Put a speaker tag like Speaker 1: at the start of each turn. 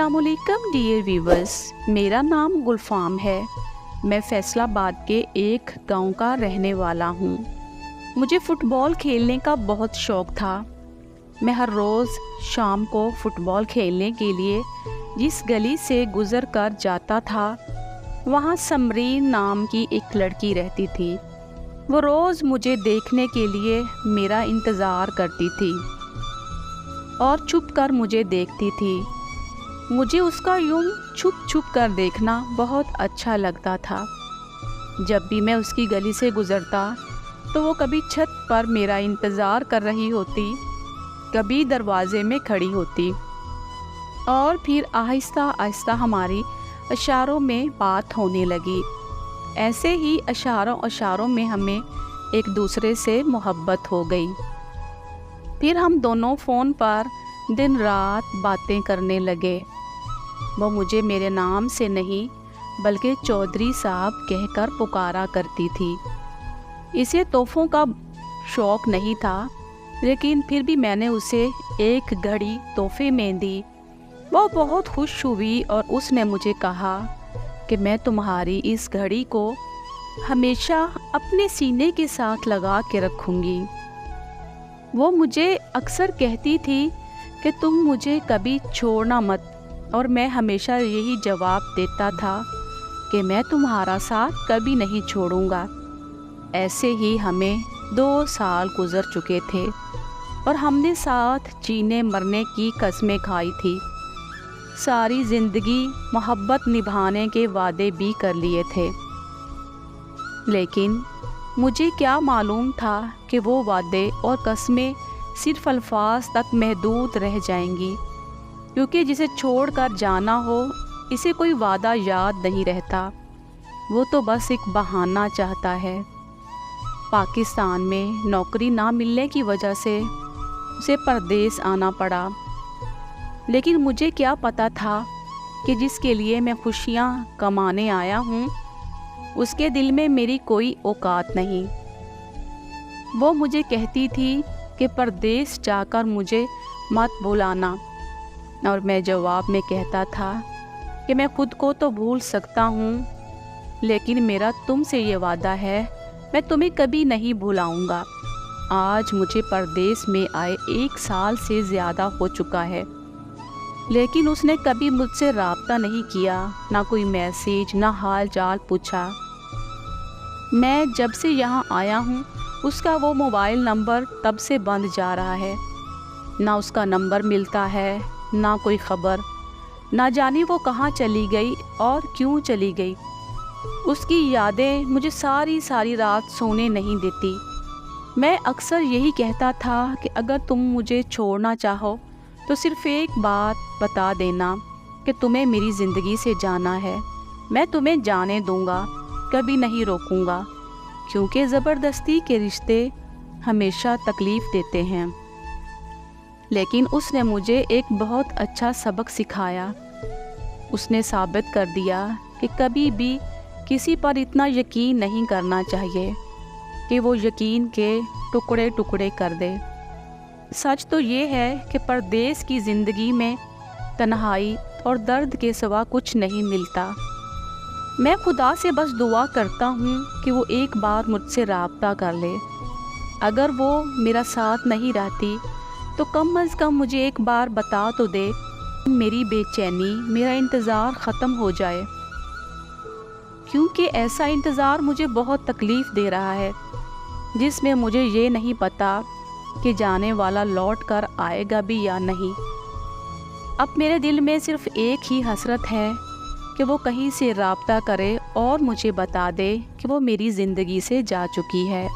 Speaker 1: अस्सलामुअलैकुम dear viewers, मेरा नाम गुलफाम है। मैं फैसलाबाद के एक गांव का रहने वाला हूं। मुझे फ़ुटबॉल खेलने का बहुत शौक़ था। मैं हर रोज़ शाम को फ़ुटबॉल खेलने के लिए जिस गली से गुज़र कर जाता था, वहां समरीन नाम की एक लड़की रहती थी। वो रोज़ मुझे देखने के लिए मेरा इंतज़ार करती थी और छुप कर मुझे देखती थी। मुझे उसका यूं छुप छुप कर देखना बहुत अच्छा लगता था। जब भी मैं उसकी गली से गुज़रता तो वो कभी छत पर मेरा इंतज़ार कर रही होती, कभी दरवाज़े में खड़ी होती और फिर आहिस्ता आहिस्ता हमारी इशारों में बात होने लगी। ऐसे ही इशारों में हमें एक दूसरे से मोहब्बत हो गई। फिर हम दोनों फ़ोन पर दिन रात बातें करने लगे। वो मुझे मेरे नाम से नहीं बल्कि चौधरी साहब कहकर पुकारा करती थी। इसे तोहफ़ों का शौक़ नहीं था, लेकिन फिर भी मैंने उसे एक घड़ी तोहफ़े में दी। वो बहुत खुश हुई और उसने मुझे कहा कि मैं तुम्हारी इस घड़ी को हमेशा अपने सीने के साथ लगा के रखूँगी। वो मुझे अक्सर कहती थी कि तुम मुझे कभी छोड़ना मत, और मैं हमेशा यही जवाब देता था कि मैं तुम्हारा साथ कभी नहीं छोड़ूंगा। ऐसे ही हमें 2 साल गुजर चुके थे और हमने साथ जीने मरने की कसमें खाई थी। सारी ज़िंदगी मोहब्बत निभाने के वादे भी कर लिए थे, लेकिन मुझे क्या मालूम था कि वो वादे और कस्में सिर्फ अल्फाज तक महदूद रह जाएंगी, क्योंकि जिसे छोड़कर जाना हो इसे कोई वादा याद नहीं रहता। वो तो बस एक बहाना चाहता है। पाकिस्तान में नौकरी ना मिलने की वजह से उसे परदेस आना पड़ा, लेकिन मुझे क्या पता था कि जिसके लिए मैं खुशियाँ कमाने आया हूँ उसके दिल में मेरी कोई औकात नहीं। वो मुझे कहती थी कि परदेस जाकर मुझे मत भुलाना, और मैं जवाब में कहता था कि मैं खुद को तो भूल सकता हूँ, लेकिन मेरा तुमसे ये वादा है, मैं तुम्हें कभी नहीं भुलाऊँगा। आज मुझे परदेस में आए 1 साल से ज़्यादा हो चुका है, लेकिन उसने कभी मुझसे राब्ता नहीं किया, ना कोई मैसेज, ना हाल चाल पूछा। मैं जब से यहाँ आया हूँ उसका वो मोबाइल नंबर तब से बंद जा रहा है। ना उसका नंबर मिलता है, ना कोई ख़बर। ना जाने वो कहाँ चली गई और क्यों चली गई। उसकी यादें मुझे सारी रात सोने नहीं देती। मैं अक्सर यही कहता था कि अगर तुम मुझे छोड़ना चाहो तो सिर्फ़ एक बात बता देना कि तुम्हें मेरी ज़िंदगी से जाना है। मैं तुम्हें जाने दूँगा, कभी नहीं रोकूँगा, क्योंकि ज़बरदस्ती के रिश्ते हमेशा तकलीफ़ देते हैं। लेकिन उसने मुझे एक बहुत अच्छा सबक सिखाया। उसने साबित कर दिया कि कभी भी किसी पर इतना यकीन नहीं करना चाहिए कि वो यकीन के टुकड़े टुकड़े कर दे। सच तो ये है कि परदेस की ज़िंदगी में तन्हाई और दर्द के सिवा कुछ नहीं मिलता। मैं खुदा से बस दुआ करता हूँ कि वो एक बार मुझसे राब्ता कर ले। अगर वो मेरा साथ नहीं रहती तो कम अज़ कम मुझे एक बार बता तो दे, मेरी बेचैनी, मेरा इंतज़ार ख़त्म हो जाए, क्योंकि ऐसा इंतज़ार मुझे बहुत तकलीफ़ दे रहा है, जिसमें मुझे ये नहीं पता कि जाने वाला लौट कर आएगा भी या नहीं। अब मेरे दिल में सिर्फ़ एक ही हसरत है कि वो कहीं से राब्ता करे और मुझे बता दे कि वो मेरी ज़िंदगी से जा चुकी है।